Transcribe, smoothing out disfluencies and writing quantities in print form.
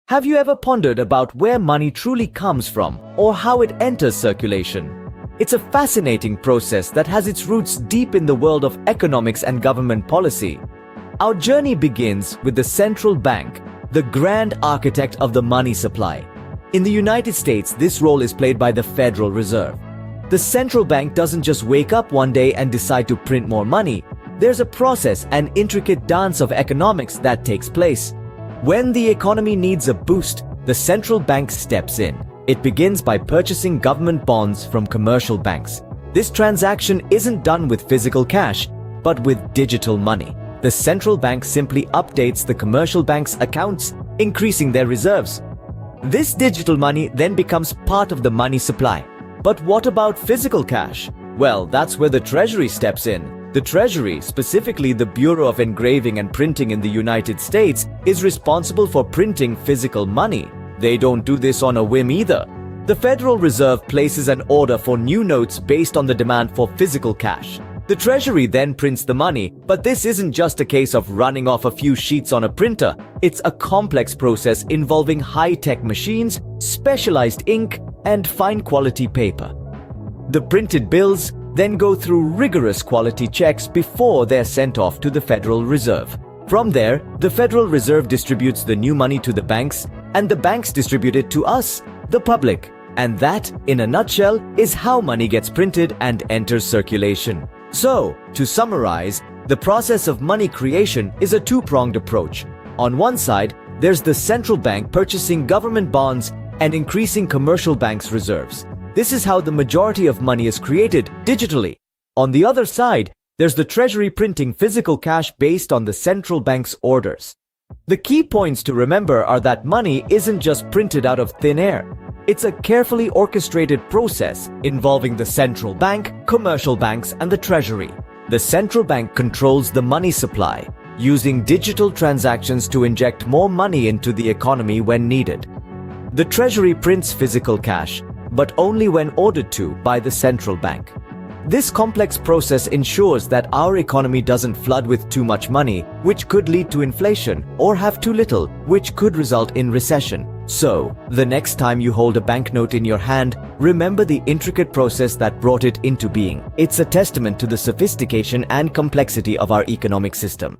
Have you ever pondered about where money truly comes from or how it enters circulation? It's a fascinating process that has its roots deep in the world of economics and government policy. Our journey begins with the central bank, the grand architect of the money supply. In the United States, this role is played by the Federal Reserve. The central bank doesn't just wake up one day and decide to print more money. There's a process and intricate dance of economics that takes place. When the economy needs a boost, the central bank steps in. It begins by purchasing government bonds from commercial banks. This transaction isn't done with physical cash, but with digital money. The central bank simply updates the commercial bank's accounts, increasing their reserves. This digital money then becomes part of the money supply. But what about physical cash? Well, that's where the Treasury steps in. The Treasury, specifically the Bureau of Engraving and Printing in the United States, is responsible for printing physical money. They don't do this on a whim either. The Federal Reserve places an order for new notes based on the demand for physical cash. The Treasury then prints the money, but this isn't just a case of running off a few sheets on a printer. It's a complex process involving high-tech machines, specialized ink, and fine-quality paper. The printed bills then go through rigorous quality checks before they're sent off to the Federal Reserve. From there, the Federal Reserve distributes the new money to the banks, and the banks distribute it to us, the public. And that, in a nutshell, is how money gets printed and enters circulation. So, to summarize, the process of money creation is a two-pronged approach. On one side, there's the central bank purchasing government bonds and increasing commercial banks' reserves. This is how the majority of money is created digitally. On the other side, there's the Treasury printing physical cash based on the central bank's orders. The key points to remember are that money isn't just printed out of thin air. It's a carefully orchestrated process involving the central bank, commercial banks, and the Treasury. The central bank controls the money supply, using digital transactions to inject more money into the economy when needed. The Treasury prints physical cash, but only when ordered to by the central bank. This complex process ensures that our economy doesn't flood with too much money, which could lead to inflation, or have too little, which could result in recession. So, the next time you hold a banknote in your hand, remember the intricate process that brought it into being. It's a testament to the sophistication and complexity of our economic system.